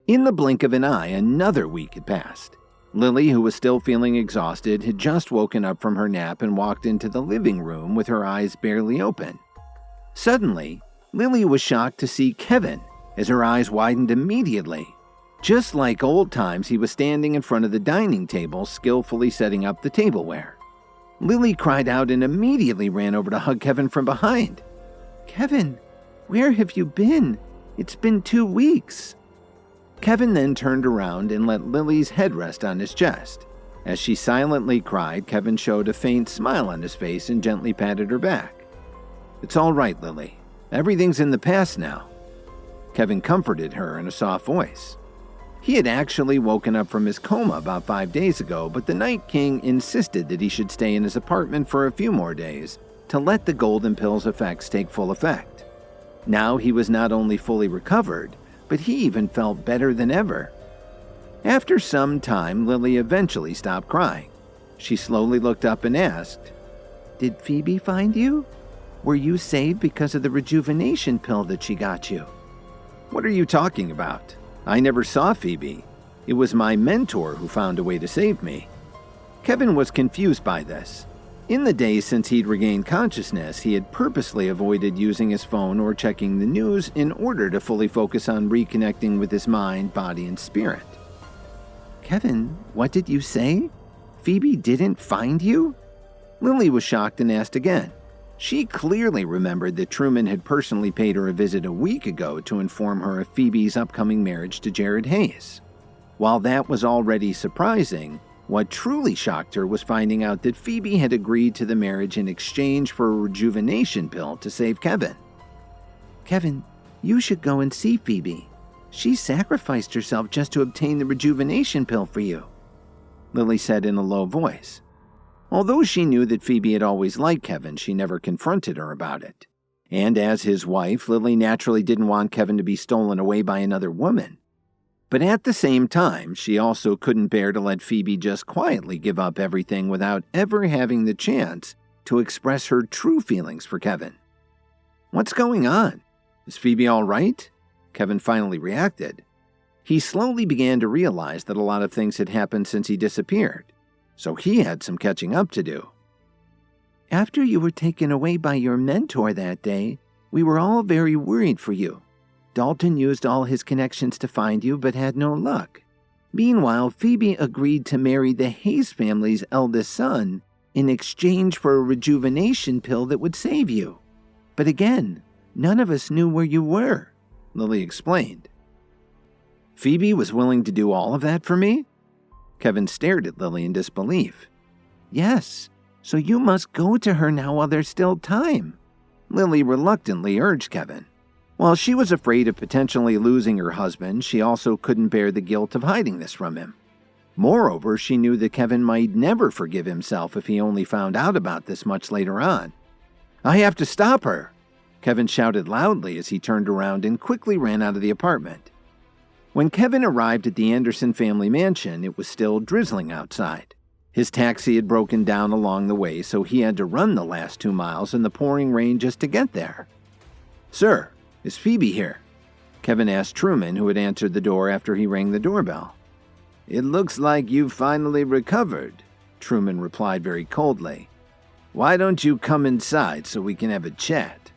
In the blink of an eye, another week had passed. Lily, who was still feeling exhausted, had just woken up from her nap and walked into the living room with her eyes barely open. Suddenly, Lily was shocked to see Kevin as her eyes widened immediately. Just like old times, he was standing in front of the dining table, skillfully setting up the tableware. Lily cried out and immediately ran over to hug Kevin from behind. "Kevin, where have you been? It's been 2 weeks." Kevin then turned around and let Lily's head rest on his chest. As she silently cried, Kevin showed a faint smile on his face and gently patted her back. "It's all right, Lily. Everything's in the past now." Kevin comforted her in a soft voice. He had actually woken up from his coma about 5 days ago, but the Night King insisted that he should stay in his apartment for a few more days to let the golden pill's effects take full effect. Now he was not only fully recovered, but he even felt better than ever. After some time, Lily eventually stopped crying. She slowly looked up and asked, "Did Phoebe find you? Were you saved because of the rejuvenation pill that she got you?" "What are you talking about? I never saw Phoebe. It was my mentor who found a way to save me." Kevin was confused by this. In the days since he'd regained consciousness, he had purposely avoided using his phone or checking the news in order to fully focus on reconnecting with his mind, body, and spirit. "Kevin, what did you say? Phoebe didn't find you?" Lily was shocked and asked again. She clearly remembered that Truman had personally paid her a visit a week ago to inform her of Phoebe's upcoming marriage to Jared Hayes. While that was already surprising, what truly shocked her was finding out that Phoebe had agreed to the marriage in exchange for a rejuvenation pill to save Kevin. "Kevin, you should go and see Phoebe. She sacrificed herself just to obtain the rejuvenation pill for you," Lily said in a low voice. Although she knew that Phoebe had always liked Kevin, she never confronted her about it. And as his wife, Lily naturally didn't want Kevin to be stolen away by another woman. But at the same time, she also couldn't bear to let Phoebe just quietly give up everything without ever having the chance to express her true feelings for Kevin. "What's going on? Is Phoebe all right?" Kevin finally reacted. He slowly began to realize that a lot of things had happened since he disappeared, so he had some catching up to do. "After you were taken away by your mentor that day, we were all very worried for you. Dalton used all his connections to find you, but had no luck. Meanwhile, Phoebe agreed to marry the Hayes family's eldest son in exchange for a rejuvenation pill that would save you. But again, none of us knew where you were," Lily explained. "Phoebe was willing to do all of that for me?" Kevin stared at Lily in disbelief. "Yes, so you must go to her now while there's still time," Lily reluctantly urged Kevin. While she was afraid of potentially losing her husband, she also couldn't bear the guilt of hiding this from him. Moreover, she knew that Kevin might never forgive himself if he only found out about this much later on. "I have to stop her!" Kevin shouted loudly as he turned around and quickly ran out of the apartment. When Kevin arrived at the Anderson family mansion, it was still drizzling outside. His taxi had broken down along the way, so he had to run the last 2 miles in the pouring rain just to get there. "Sir, is Phoebe here?" Kevin asked Truman, who had answered the door after he rang the doorbell. "It looks like you've finally recovered," Truman replied very coldly. "Why don't you come inside so we can have a chat?"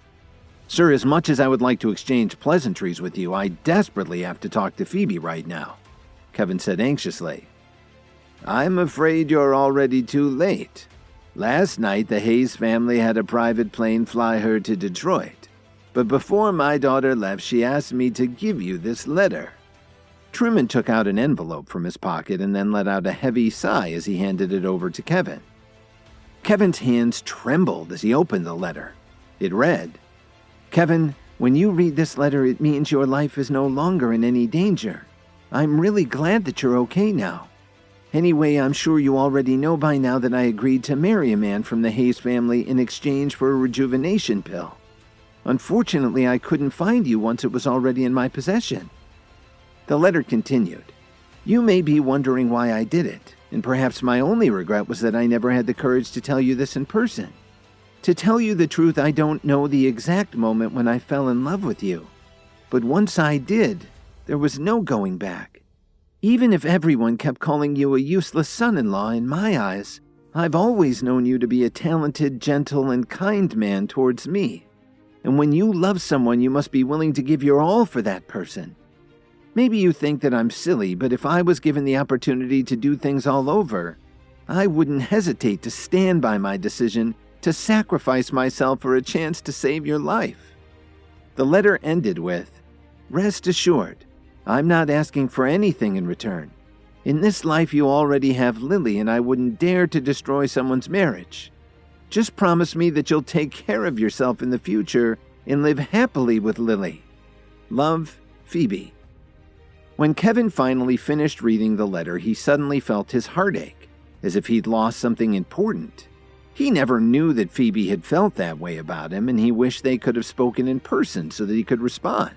"Sir, as much as I would like to exchange pleasantries with you, I desperately have to talk to Phoebe right now," Kevin said anxiously. "I'm afraid you're already too late. Last night, the Hayes family had a private plane fly her to Detroit. But before my daughter left, she asked me to give you this letter." Truman took out an envelope from his pocket and then let out a heavy sigh as he handed it over to Kevin. Kevin's hands trembled as he opened the letter. It read, "Kevin, when you read this letter, it means your life is no longer in any danger. I'm really glad that you're okay now. Anyway, I'm sure you already know by now that I agreed to marry a man from the Hayes family in exchange for a rejuvenation pill. Unfortunately, I couldn't find you once it was already in my possession." The letter continued, "You may be wondering why I did it, and perhaps my only regret was that I never had the courage to tell you this in person. To tell you the truth, I don't know the exact moment when I fell in love with you. But once I did, There was no going back. Even if everyone kept calling you a useless son-in-law in my eyes, I've always known you to be a talented, gentle, and kind man towards me. And when you love someone, you must be willing to give your all for that person. Maybe you think that I'm silly, but if I was given the opportunity to do things all over, I wouldn't hesitate to stand by my decision to sacrifice myself for a chance to save your life. The letter ended with, "Rest assured, I'm not asking for anything in return. In this life you already have Lily, and I wouldn't dare to destroy someone's marriage. Just promise me that you'll take care of yourself in the future and live happily with Lily. Love, Phoebe." When Kevin finally finished reading the letter, he suddenly felt his heart ache, as if he'd lost something important. He never knew that Phoebe had felt that way about him, and he wished they could have spoken in person so that he could respond.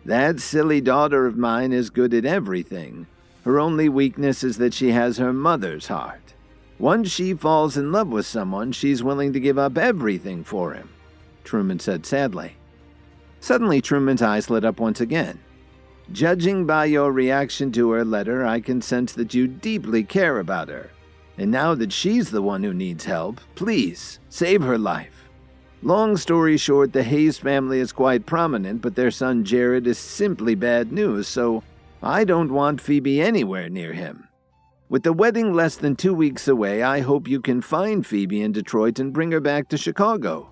"That silly daughter of mine is good at everything. Her only weakness is that she has her mother's heart. Once she falls in love with someone, she's willing to give up everything for him," Truman said sadly. Suddenly, Truman's eyes lit up once again. "Judging by your reaction to her letter, I can sense that you deeply care about her. And now that she's the one who needs help, please, save her life. Long story short, the Hayes family is quite prominent, but their son Jared is simply bad news, so I don't want Phoebe anywhere near him. With the wedding less than 2 weeks away, I hope you can find Phoebe in Detroit and bring her back to Chicago.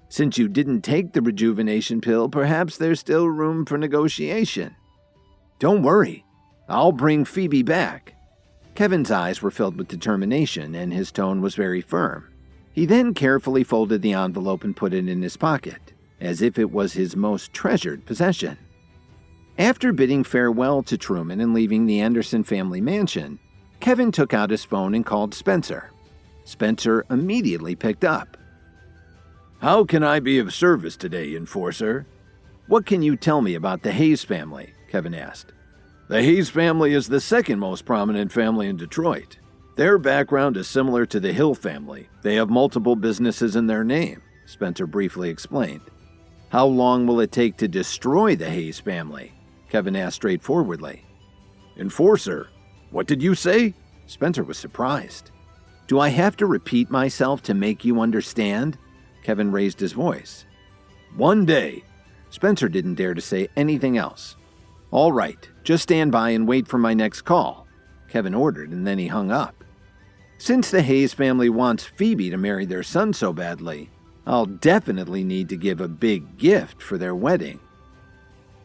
Since you didn't take the rejuvenation pill, perhaps there's still room for negotiation. Don't worry, I'll bring Phoebe back." Kevin's eyes were filled with determination, and his tone was very firm. He then carefully folded the envelope and put it in his pocket, as if it was his most treasured possession. After bidding farewell to Truman and leaving the Anderson family mansion, Kevin took out his phone and called Spencer. Spencer immediately picked up. "How can I be of service today, Enforcer?" "What can you tell me about the Hayes family?" Kevin asked. "The Hayes family is the second most prominent family in Detroit. Their background is similar to the Hill family. They have multiple businesses in their name," Spencer briefly explained. "How long will it take to destroy the Hayes family?" Kevin asked straightforwardly. "Enforcer, what did you say?" Spencer was surprised. "Do I have to repeat myself to make you understand?" Kevin raised his voice. "One day." Spencer didn't dare to say anything else. "All right, just stand by and wait for my next call," Kevin ordered, and then he hung up. "Since the Hayes family wants Phoebe to marry their son so badly, I'll definitely need to give a big gift for their wedding."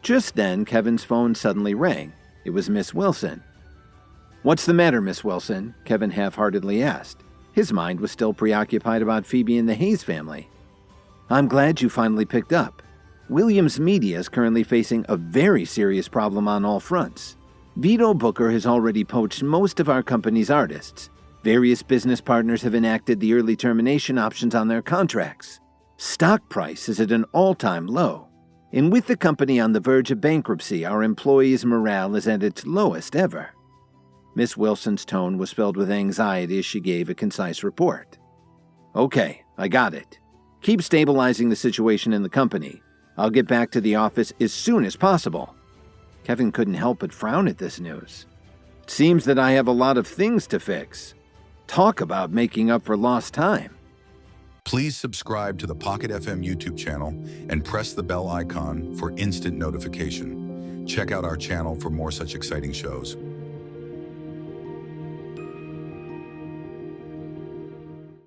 Just then, Kevin's phone suddenly rang. It was Miss Wilson. "What's the matter, Miss Wilson?" Kevin half-heartedly asked. His mind was still preoccupied about Phoebe and the Hayes family. "I'm glad you finally picked up. Williams Media is currently facing a very serious problem on all fronts. Vito Booker has already poached most of our company's artists. Various business partners have enacted the early termination options on their contracts. Stock price is at an all-time low. And with the company on the verge of bankruptcy, our employees' morale is at its lowest ever." Miss Wilson's tone was filled with anxiety as she gave a concise report. "Okay, I got it. Keep stabilizing the situation in the company. I'll get back to the office as soon as possible." Kevin couldn't help but frown at this news. "It seems that I have a lot of things to fix. Talk about making up for lost time." Please subscribe to the Pocket FM YouTube channel and press the bell icon for instant notification. Check out our channel for more such exciting shows.